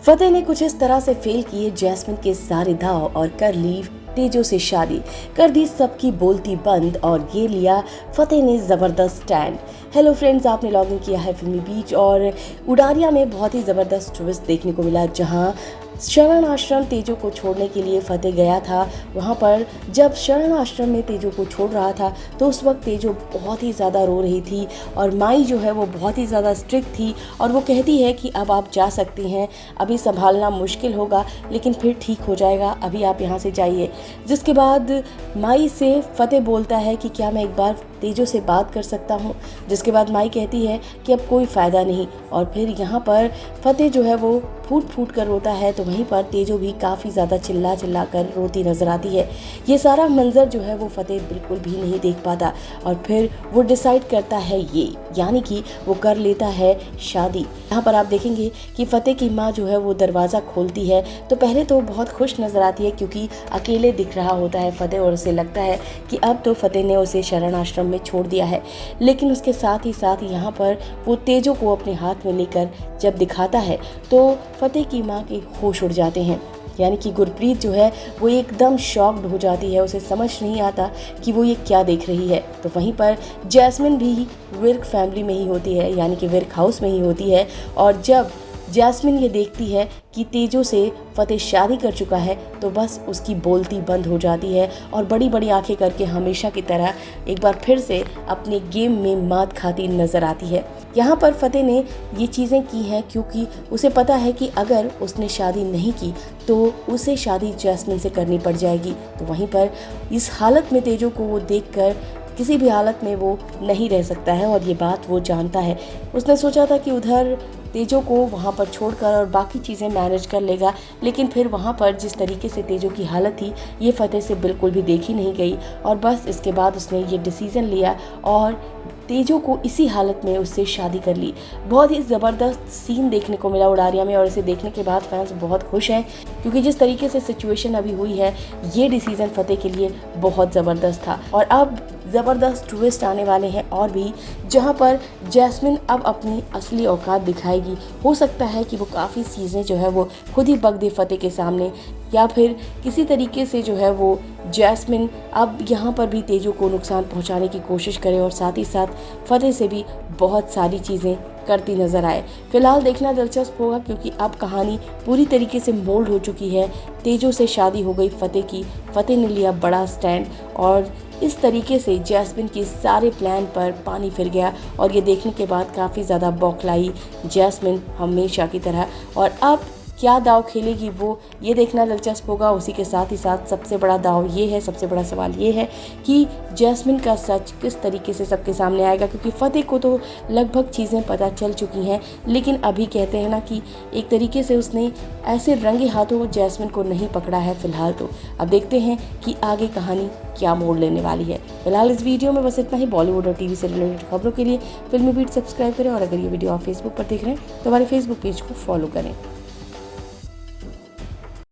फतेह ने कुछ इस तरह से फेल किए जैस्मिन के सारे दाव और कर ली तेजो से शादी, कर दी सबकी बोलती बंद और ये लिया फतेह ने जबरदस्त स्टैंड। हेलो फ्रेंड्स, आपने लॉग इन किया है फिल्मी बीच और उडारिया में बहुत ही जबरदस्त ट्विस्ट देखने को मिला, जहां शरण आश्रम तेजो को छोड़ने के लिए फतेह गया था। वहां पर जब शरण आश्रम में तेजो को छोड़ रहा था तो उस वक्त तेजो बहुत ही ज़्यादा रो रही थी और माई जो है वो बहुत ही ज़्यादा स्ट्रिक्ट थी और वो कहती है कि अब आप जा सकती हैं, अभी संभालना मुश्किल होगा लेकिन फिर ठीक हो जाएगा, अभी आप यहाँ से जाइए। जिसके बाद माई से फतेह बोलता है कि क्या मैं एक बार तेजो से बात कर सकता हूँ, जिसके बाद माई कहती है कि अब कोई फ़ायदा नहीं और फिर यहाँ पर फतेह जो है वो फूट फूट कर रोता है, तो वहीं पर तेजो भी काफ़ी ज़्यादा चिल्ला चिल्ला कर रोती नज़र आती है। ये सारा मंजर जो है वो फतेह बिल्कुल भी नहीं देख पाता और फिर वो डिसाइड करता है यानी कि वो कर लेता है शादी। यहाँ पर आप देखेंगे कि फतेह की माँ जो है वो दरवाज़ा खोलती है तो पहले तो बहुत खुश नज़र आती है क्योंकि अकेले दिख रहा होता है फतेह और उसे लगता है कि अब तो फतेह ने उसे शरण आश्रम में छोड़ दिया है। लेकिन उसके साथ ही साथ यहाँ पर वो तेजो को अपने हाथ में लेकर जब दिखाता है तो फतेह की माँ के होश उड़ जाते हैं, यानी कि गुरप्रीत जो है वो एकदम शॉक्ड हो जाती है, उसे समझ नहीं आता कि वो ये क्या देख रही है। तो वहीं पर जैस्मिन भी विर्क फैमिली में ही होती है, यानी कि विर्क हाउस में ही होती है और जब जैस्मिन ये देखती है कि तेजो से फतेह शादी कर चुका है तो बस उसकी बोलती बंद हो जाती है और बड़ी बड़ी आंखें करके हमेशा की तरह एक बार फिर से अपने गेम में मात खाती नजर आती है। यहाँ पर फतेह ने ये चीज़ें की हैं क्योंकि उसे पता है कि अगर उसने शादी नहीं की तो उसे शादी जैस्मिन से करनी पड़ जाएगी। तो वहीं पर इस हालत में तेजो को वो देखकर किसी भी हालत में वो नहीं रह सकता है और ये बात वो जानता है। उसने सोचा था कि उधर तेजो को वहाँ पर छोड़कर और बाकी चीज़ें मैनेज कर लेगा, लेकिन फिर वहाँ पर जिस तरीके से तेजो की हालत थी ये फतेह से बिल्कुल भी देखी नहीं गई और बस इसके बाद उसने ये डिसीज़न लिया और तेजो को इसी हालत में उससे शादी कर ली। बहुत ही ज़बरदस्त सीन देखने को मिला उडारिया में और इसे देखने के बाद फैंस बहुत खुश हैं क्योंकि जिस तरीके से सिचुएशन अभी हुई है ये डिसीज़न फतेह के लिए बहुत ज़बरदस्त था। और अब ज़बरदस्त ट्विस्ट आने वाले हैं और भी, जहां पर जैस्मिन अब अपनी असली औकात दिखाएगी। हो सकता है कि वो काफ़ी चीज़ें जो है वो खुद ही बक दे फतेह के सामने, या फिर किसी तरीके से जो है वो जैस्मिन अब यहाँ पर भी तेजो को नुकसान पहुँचाने की कोशिश करे और साथ ही साथ फतेह से भी बहुत सारी चीज़ें करती नज़र आए। फिलहाल देखना दिलचस्प होगा क्योंकि अब कहानी पूरी तरीके से मोल्ड हो चुकी है। तेजो से शादी हो गई फतेह की, फतेह ने लिया बड़ा स्टैंड और इस तरीके से जैस्मिन के सारे प्लान पर पानी फिर गया और ये देखने के बाद काफ़ी ज़्यादा बौखलाई जैस्मिन हमेशा की तरह। और अब क्या दाव खेलेगी वो ये देखना दिलचस्प होगा। उसी के साथ ही साथ सबसे बड़ा दाव ये है, सबसे बड़ा सवाल ये है कि जैस्मिन का सच किस तरीके से सबके सामने आएगा, क्योंकि फतेह को तो लगभग चीज़ें पता चल चुकी हैं लेकिन अभी कहते हैं ना कि एक तरीके से उसने ऐसे रंगे हाथों जैस्मिन को नहीं पकड़ा है फिलहाल। तो अब देखते हैं कि आगे कहानी क्या मोड़ लेने वाली है। फिलहाल इस वीडियो में बस इतना ही। बॉलीवुड और टीवी से रिलेटेड खबरों के लिए फिल्मी बीट सब्सक्राइब करें और अगर ये वीडियो आप फेसबुक पर देख रहे हैं तो हमारे फेसबुक पेज को फॉलो करें।